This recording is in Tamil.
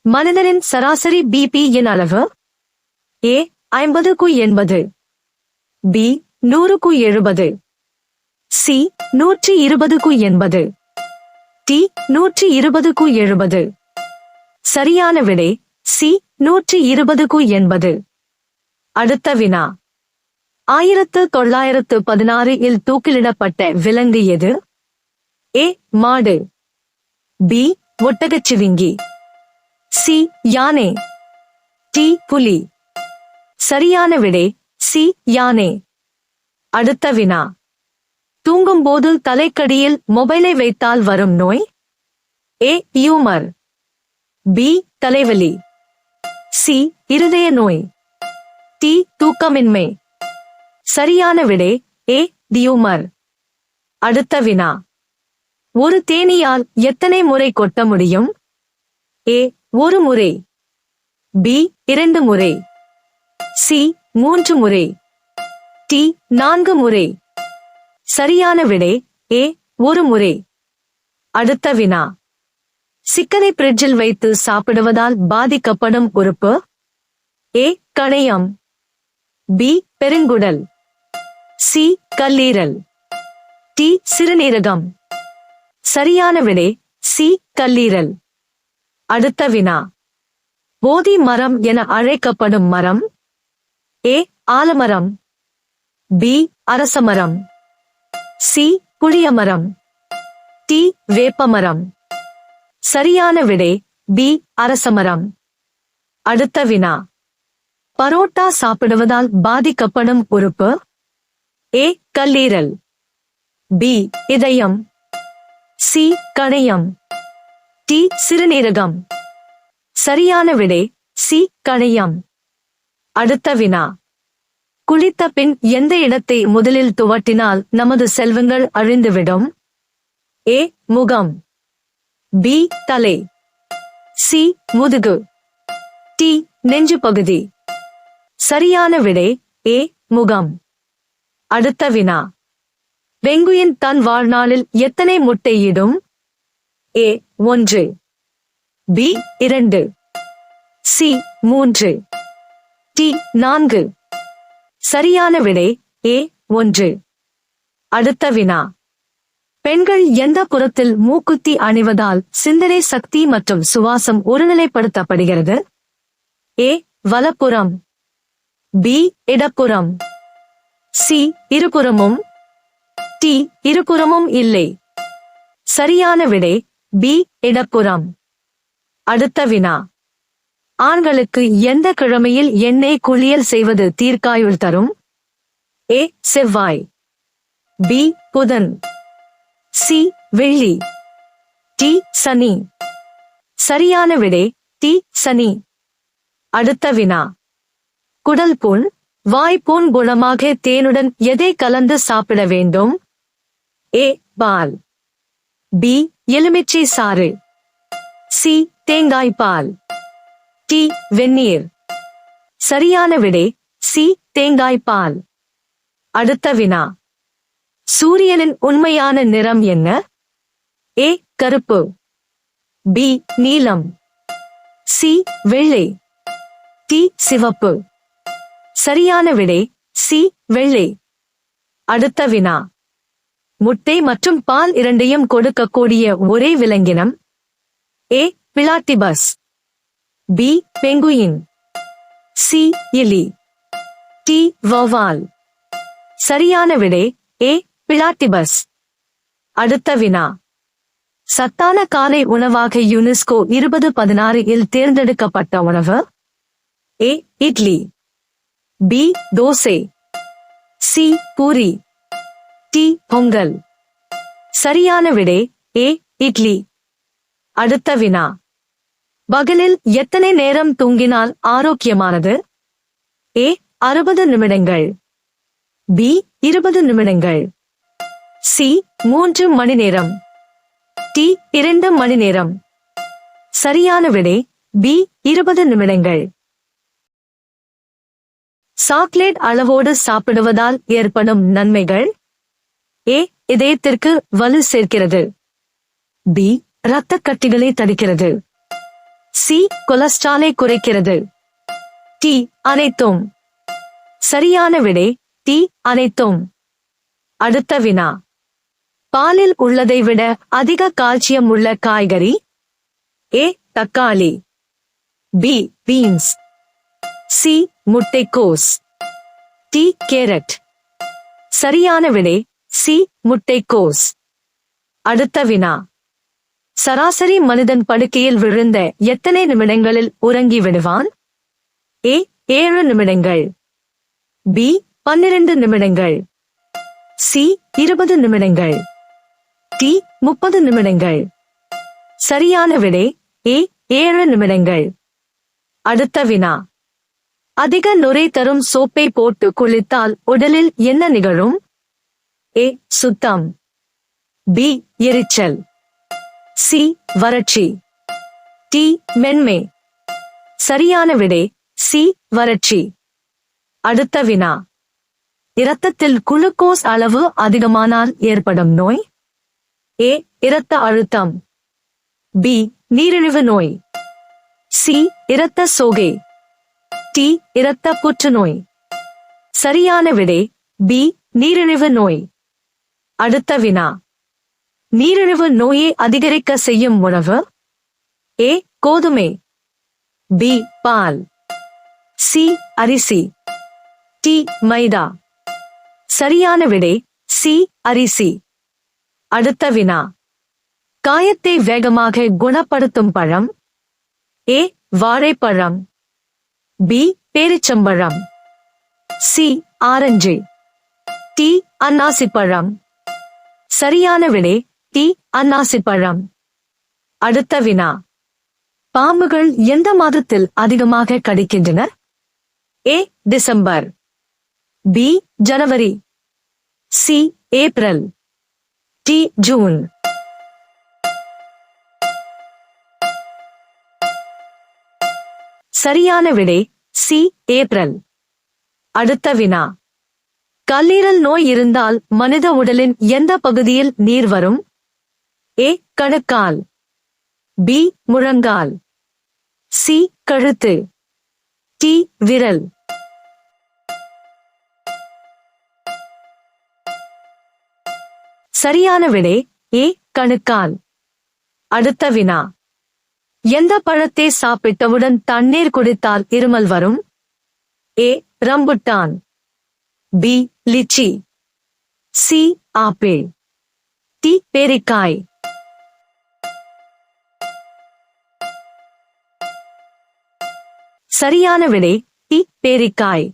மனிதனின் சராசரி பிபி யின் அளவு ஏ 50/80, பி 100/70, சி 120/80, டி 120/70. சரியான விடை சி 120/80. அடுத்த வினா. 1916 இல் தூக்கிலிடப்பட்ட விலங்கு எது? ஏ மாடு, பி ஒட்டகச்சிவிங்கி, சி யானை, டி புலி. சரியான விடை சி யானை. அடுத்த வினா. தூங்கும்போது தலைக்கடியில் மொபைலை வைத்தால் வரும் நோய்? ஏ யூமர், பி தலைவலி, சி இருதய நோய், டி தூக்கமின்மை. சரியான விடை ஏ டியூமர். அடுத்த வினா. ஒரு தேனீயால் எத்தனை முறை கொட்ட முடியும்? ஏ 1 முறை, பி 2 முறை, சி 3 முறை, டி 4 முறை. சரியான விடை ஏ 1 முறை. அடுத்த வினா. சிக்கனை பிரிட்ஜில் வைத்து சாப்பிடுவதால் பாதிக்கப்படும் உறுப்பு? ஏ கணையம், பி பெருங்குடல், சி கல்லீரல், டி சிறுநீரகம். சரியான விடை சி கல்லீரல். அடுத்த வினா. போதி மரம் என அழைக்கப்படும் மரம்? ஏ ஆலமரம், பி அரசமரம், சி புளியமரம், டி வேப்பமரம். சரியான விடை பி அரசமரம். அடுத்த வினா. பரோட்டா சாப்பிடுவதால் பாதிக்கப்படும் உறுப்பு? ஏ கல்லீரல், பி இதயம், சி கணையம், டி சிறுநீரகம். சரியான விடை சி கணையம். அடுத்த வினா. குளித்த பின் எந்த இடத்தை முதலில் துவட்டினால் நமது செல்வங்கள் அழிந்துவிடும்? ஏ முகம், பி தலை, சி முதுகு, டி நெஞ்சு பகுதி. சரியான விடை ஏ முகம். அடுத்த வினா. பெங்குயின் தன் வாழ்நாளில் எத்தனை முட்டையிடும்? ஏ 1, பி 2, சி 3, டி 4. சரியான விடை ஏ 1. அடுத்த வினா. பெண்கள் எந்த புறத்தில் மூக்குத்தி அணிவதால் சிந்தனை சக்தி மற்றும் சுவாசம் ஒருநிலைப்படுத்தப்படுகிறது? ஏ வலப்புறம், பி இடப்புறம், சி இருபுறமும், டி இருபுறமும் இல்லை. சரியான விடை பி இடப்புறம். அடுத்த வினா. ஆண்களுக்கு எந்த கிழமையில் எண்ணெய் குளியல் செய்வது தீர்க்காயுள் தரும்? ஏ செவ்வாய், பி புதன், சி வெள்ளி, டி சனி. சரியான விடை டி சனி. அடுத்த வினா. குடல் புண், வாய்ப்புண் குணமாக தேனுடன் எதை கலந்து சாப்பிட வேண்டும்? ஏ பால், பி எலுமிச்சை சாறு, சி தேங்காய் பால், டி வெந்நீர். சரியான விடை சி தேங்காய் பால். அடுத்த வினா. சூரியனின் உண்மையான நிறம் என்ன? ஏ கருப்பு, பி நீலம், சி வெள்ளை, டி சிவப்பு. சரியான விடை சி வெள்ளை. அடுத்த வினா. முட்டை மற்றும் பால் இரண்டையும் கொடுக்கக்கூடிய ஒரே விலங்கினம்? ஏ பிளாட்டிபஸ், பி பெங்குயின், சி எலி, டி வௌவால். சரியான விடை ஏ பிளாட்டிபஸ். அடுத்த வினா. சத்தான காலை உணவாக யுனெஸ்கோ 2016 இல் தேர்ந்தெடுக்கப்பட்ட உணவு? A idli, B dosa, C puri, D pongal. சரியான விடை ஏ இட்லி. அடுத்த வினா. பகலில் எத்தனை நேரம் தூங்கினால் ஆரோக்கியமானது? ஏ 60 நிமிடங்கள், பி 20 நிமிடங்கள், சி 3 மணி நேரம், டி 2 மணி நேரம். சரியான விடை பி 20 நிமிடங்கள். சாக்லேட் அளவோடு சாப்பிடுவதால் ஏற்படும் நன்மைகள்? ஏ இதயத்திற்கு வலு சேர்க்கிறது, பி இரத்தக் கட்டிகளை தடுக்கிறது, சி கொலஸ்ட்ராலை குறைக்கிறது. டி அனைத்தும். சரியான விடை டி அனைத்தும். அடுத்த வினா. பாலில் உள்ளதை விட அதிக கால்சியம் உள்ள காய்கறி. ஏ தக்காளி, பி பீன்ஸ், சி முட்டைக்கோஸ், டி கேரட். சரியான விடை சி முட்டைக்கோஸ். அடுத்த வினா. சராசரி மனிதன் படுக்கையில் விழுந்த எத்தனை நிமிடங்களில் உறங்கி விடுவான்? ஏ 7 நிமிடங்கள், பி 12 நிமிடங்கள், சி 20 நிமிடங்கள், டி 30 நிமிடங்கள். சரியான விடை ஏ 7 நிமிடங்கள். அடுத்த வினா. அதிக நுரை தரும் சோப்பை போட்டு குளித்தால் உடலில் என்ன நிகழும்? ஏ சுத்தம், பி எரிச்சல், சி வறட்சி, டி மென்மை. சரியான விடை சி வறட்சி. அடுத்த வினா. இரத்தத்தில் குளுக்கோஸ் அளவு அதிகமானால் ஏற்படும் நோய். ஏ இரத்த அழுத்தம், பி நீரிழிவு நோய், சி இரத்த சோகை, டி இரத்த புற்றுநோய். சரியான விடை பி நீரிழிவு நோய். அடுத்த வினா. நீரிழிவு நோயை அதிகரிக்க செய்யும் உணவு. ஏ கோதுமை, பி பால், சி அரிசி, டி மைதா. சரியான விடை சி அரிசி. அடுத்த வினா. காயத்தை வேகமாக குணப்படுத்தும் பழம். ஏ வாழைப்பழம், பி பேரிச்சம்பழம், சி ஆரஞ்சு, டி அன்னாசிப்பழம். சரியான விடை டி அன்னாசிப்பழம். அடுத்த வினா. பாம்புகள் எந்த மாதத்தில் அதிகமாக கடிக்கின்றன? ஏ டிசம்பர், பி ஜனவரி, சி ஏப்ரல், டி ஜூன். சரியான விடை சி ஏப்ரல். அடுத்த வினா. கல்லீரல் நோய் இருந்தால் மனித உடலின் எந்த பகுதியில் நீர் வரும்? ஏ கணுக்கால், பி முழங்கால், சி கழுத்து, டி விரல். சரியான விடை ஏ கணுக்கால். அடுத்த வினா. எந்த பழத்தை சாப்பிட்டவுடன் தண்ணீர் குடித்தால் இருமல் வரும்? A rambutan, B lychee, C apple, D பேரிக்காய். சரியான விடை டி பேரிக்காய்.